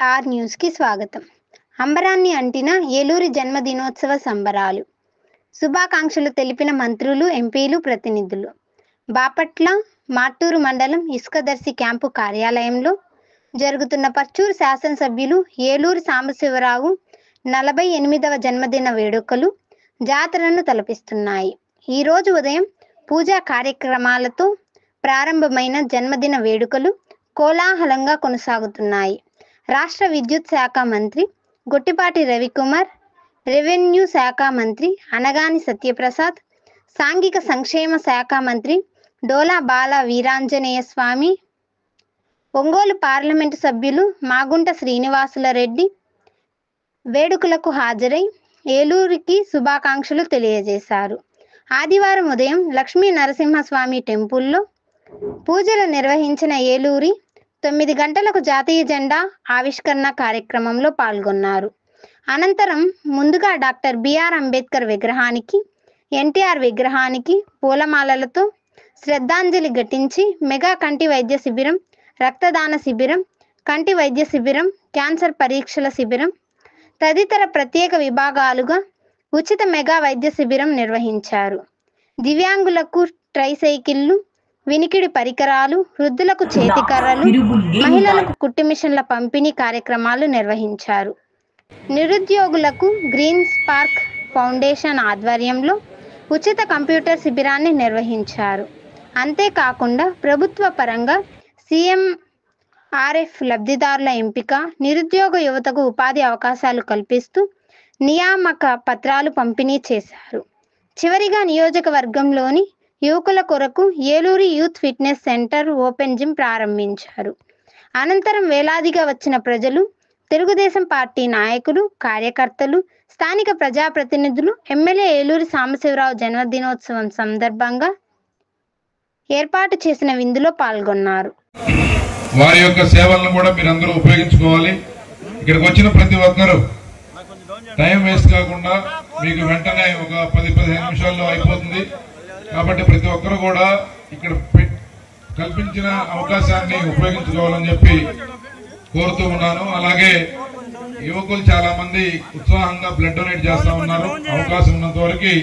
AR news కి స్వాగతం. అంబరాన్ని అంటిన ఏలూరి జన్మదినోత్సవ సంబరాలు. శుభాకాంక్షలు తెలిపిన మంత్రులు, ఎంపీలు, ప్రతినిధులు. బాపట్ల మాటూరు మండలం ఇసుకదర్శి క్యాంపు కార్యాలయంలో జరుగుతున్న పర్చూరు శాసనసభ్యులు ఏలూరి సాంబశివరావు 48వ జన్మదిన వేడుకలు జాతరను తలపిస్తున్నాయి. ఈ రోజు ఉదయం పూజా కార్యక్రమాలతో ప్రారంభమైన జన్మదిన వేడుకలు కోలాహలంగా కొనసాగుతున్నాయి. రాష్ట్ర విద్యుత్ శాఖ మంత్రి గొట్టిపాటి రవికుమార్, రెవెన్యూ శాఖ మంత్రి అనగాని సత్యప్రసాద్, సాంఘిక సంక్షేమ శాఖ మంత్రి డోలా బాల వీరాంజనేయ స్వామి, ఒంగోలు పార్లమెంటు సభ్యులు మాగుంట శ్రీనివాసులరెడ్డి వేడుకలకు హాజరై ఏలూరికి శుభాకాంక్షలు తెలియజేశారు. ఆదివారం ఉదయం లక్ష్మీ నరసింహస్వామి టెంపుల్లో పూజలు నిర్వహించిన ఏలూరి 9 గంటలకు జాతీయ జెండా ఆవిష్కరణ కార్యక్రమంలో పాల్గొన్నారు. అనంతరం ముందుగా డాక్టర్ బిఆర్ అంబేద్కర్ విగ్రహానికి, ఎన్టీఆర్ విగ్రహానికి పూలమాలలతో శ్రద్ధాంజలి ఘటించి మెగా కంటి వైద్య శిబిరం, రక్తదాన శిబిరం, కంటి వైద్య శిబిరం, క్యాన్సర్ పరీక్షల శిబిరం తదితర ప్రత్యేక విభాగాలుగా ఉచిత మెగా వైద్య శిబిరం నిర్వహించారు. దివ్యాంగులకు ట్రైసైకిళ్లు, వినికిడి పరికరాలు, వృద్ధులకు చేతికర్రలు, మహిళలకు కుట్టు మిషన్ల పంపిణీ కార్యక్రమాలు నిర్వహించారు. నిరుద్యోగులకు గ్రీన్ స్పార్క్ ఫౌండేషన్ ఆధ్వర్యంలో ఉచిత కంప్యూటర్ శిబిరాన్ని నిర్వహించారు. అంతేకాకుండా ప్రభుత్వ పరంగా CMRF లబ్ధిదారుల ఎంపిక, నిరుద్యోగ యువతకు ఉపాధి అవకాశాలు కల్పిస్తూ నియామక పత్రాలు పంపిణీ చేశారు. చివరిగా నియోజకవర్గంలోని యువకుల కొరకు Eluri youth fitness centre open gym ప్రారంభించారు. అనంతరం వేలాదిగా వచ్చిన ప్రజలు, తెలుగుదేశం పార్టీ నాయకులు, కార్యకర్తలు, స్థానిక ప్రజాప్రతినిధులు ఎమ్మెల్యే ఏలూరి సాంబశివరావు జన్మదినోత్సవం సందర్భంగా ఏర్పాటు చేసిన విందులో పాల్గొన్నారు. వారి యొక్క సేవలను కూడా మీరందరూ ఉపయోగించుకోవాలి. ఇక్కడికి వచ్చిన ప్రతి ఒక్కరూ టైం వేస్ట్ కాకుండా మీకు వెంటనే ఒక 10-15 నిమిషాల్లో అయిపోతుంది. కాబట్టి ప్రతి ఒక్కరు కూడా ఇక్కడ కల్పించిన అవకాశాన్ని ఉపయోగించుకోవాలని చెప్పి కోరుతూ ఉన్నాను. అలాగే యువకులు చాలా మంది ఉత్సాహంగా బ్లడ్ డొనేట్ చేస్తా ఉన్నారు. అవకాశం ఉన్నంత వరకు